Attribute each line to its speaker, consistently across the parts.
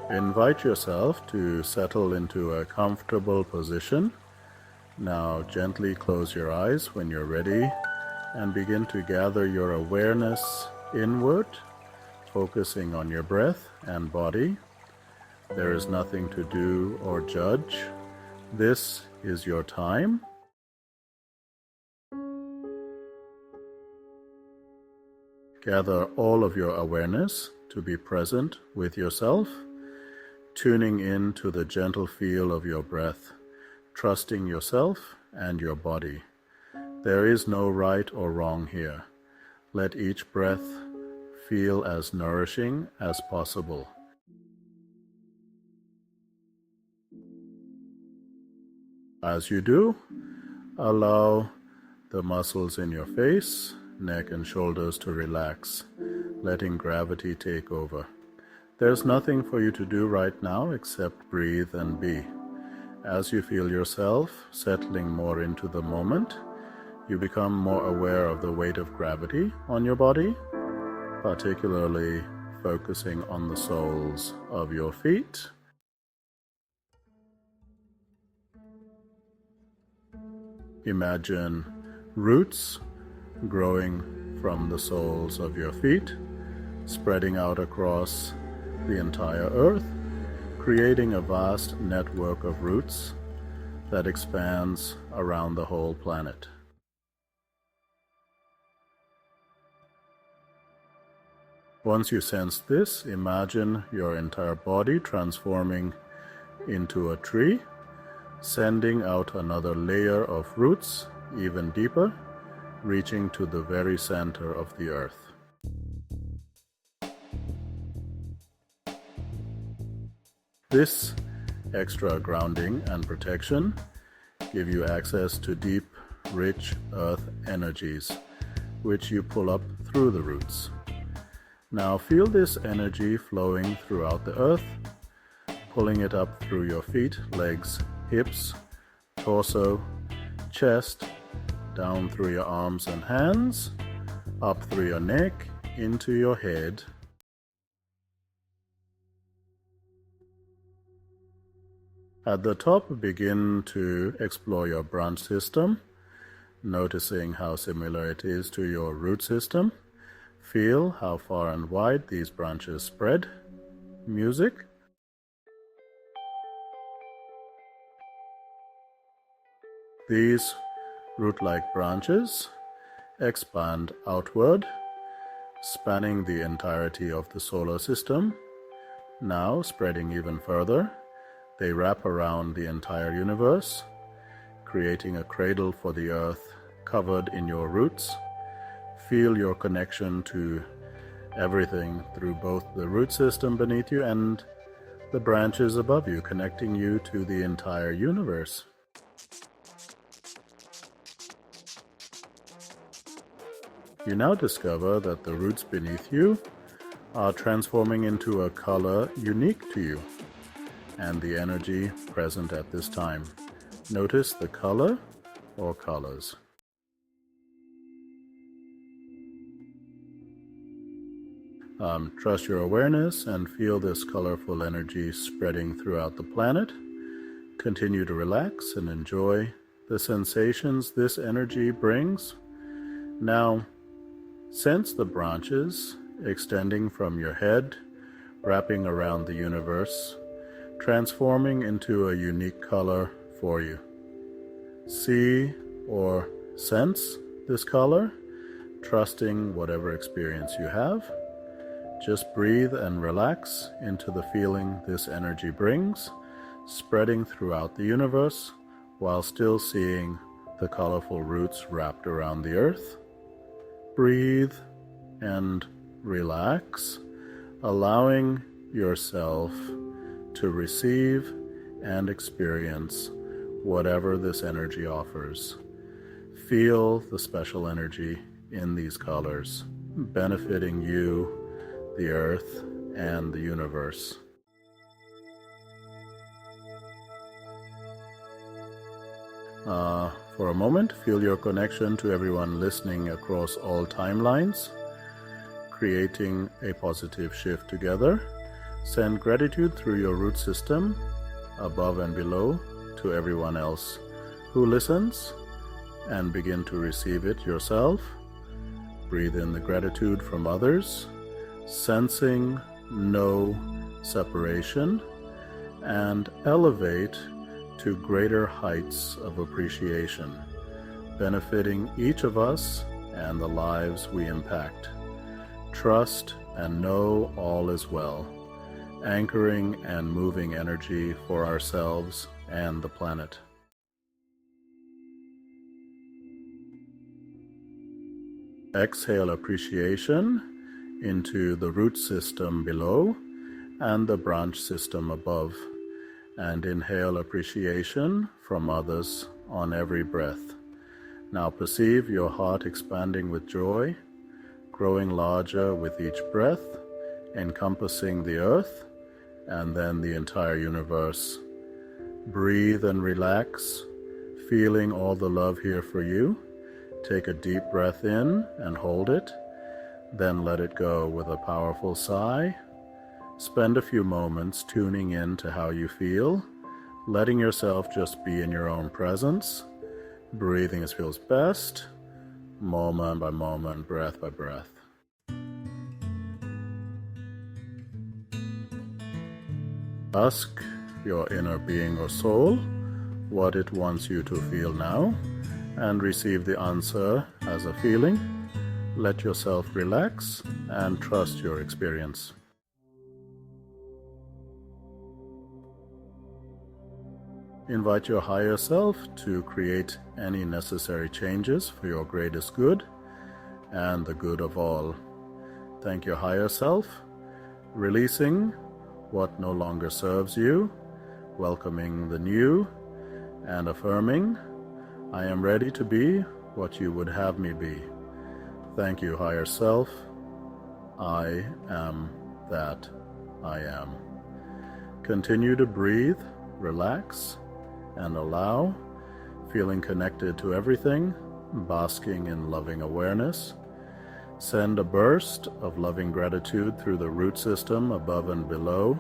Speaker 1: Invite yourself to settle into a comfortable position. Now gently close your eyes when you're ready and begin to gather your awareness inward, focusing on your breath and body. There is nothing to do or judge. This is your time. Gather all of your awareness to be present with yourself, tuning in to the gentle feel of your breath, trusting yourself and your body. There is no right or wrong here. Let each breath feel as nourishing as possible. As you do, allow the muscles in your face, neck and shoulders to relax, letting gravity take over. There's nothing for you to do right now except breathe and be. As you feel yourself settling more into the moment, you become more aware of the weight of gravity on your body, particularly focusing on the soles of your feet. Imagine roots growing from the soles of your feet, spreading out across the entire earth, creating a vast network of roots that expands around the whole planet. Once you sense this, imagine your entire body transforming into a tree, sending out another layer of roots, even deeper, reaching to the very center of the earth. This extra grounding and protection give you access to deep, rich earth energies, which you pull up through the roots. Now feel this energy flowing throughout the earth, pulling it up through your feet, legs, hips, torso, chest, down through your arms and hands, up through your neck, into your head. At the top, begin to explore your branch system, noticing how similar it is to your root system. Feel how far and wide these branches spread. Music. These root-like branches expand outward, spanning the entirety of the solar system. Now, spreading even further, they wrap around the entire universe, creating a cradle for the earth covered in your roots. Feel your connection to everything through both the root system beneath you and the branches above you, connecting you to the entire universe. You now discover that the roots beneath you are transforming into a color unique to you and the energy present at this time. Notice the color or colors. Trust your awareness and feel this colorful energy spreading throughout the planet. Continue to relax and enjoy the sensations this energy brings. Now, sense the branches extending from your head, wrapping around the universe, transforming into a unique color for you. See or sense this color, trusting whatever experience you have. Just breathe and relax into the feeling this energy brings, spreading throughout the universe while still seeing the colorful roots wrapped around the earth. Breathe and relax, allowing yourself to receive and experience whatever this energy offers. Feel the special energy in these colors, benefiting you, the earth, and the universe. For a moment, feel your connection to everyone listening across all timelines, creating a positive shift together. Send gratitude through your root system, above and below, to everyone else who listens, and begin to receive it yourself. Breathe in the gratitude from others, sensing no separation, and elevate to greater heights of appreciation, benefiting each of us and the lives we impact. Trust and know all is well, anchoring and moving energy for ourselves and the planet. Exhale appreciation into the root system below and the branch system above, and inhale appreciation from others on every breath. Now perceive your heart expanding with joy, growing larger with each breath, encompassing the earth and then the entire universe. Breathe and relax, feeling all the love here for you. Take a deep breath in and hold it, then let it go with a powerful sigh. Spend a few moments tuning in to how you feel, letting yourself just be in your own presence, breathing as feels best, moment by moment, breath by breath. Ask your inner being or soul what it wants you to feel now, and receive the answer as a feeling. Let yourself relax and trust your experience. Invite your higher self to create any necessary changes for your greatest good and the good of all. Thank your higher self, releasing what no longer serves you, welcoming the new, and affirming, I am ready to be what you would have me be. Thank you, higher self. I am that I am. Continue to breathe, relax, and allow, feeling connected to everything, basking in loving awareness. Send a burst of loving gratitude through the root system above and below,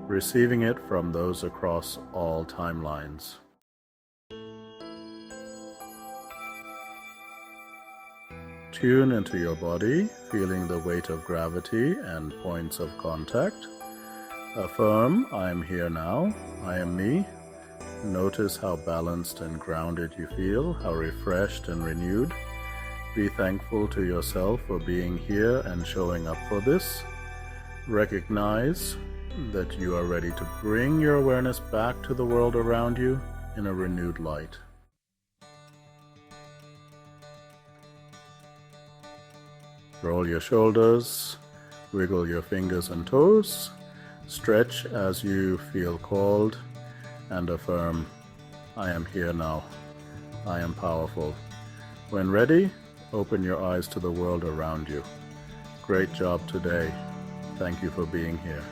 Speaker 1: receiving it from those across all timelines. Tune into your body, feeling the weight of gravity and points of contact. Affirm, I am here now, I am me. Notice how balanced and grounded you feel, how refreshed and renewed. Be thankful to yourself for being here and showing up for this. Recognize that you are ready to bring your awareness back to the world around you in a renewed light. Roll your shoulders, wiggle your fingers and toes, stretch as you feel called, and affirm, I am here now. I am powerful. When ready, open your eyes to the world around you. Great job today. Thank you for being here.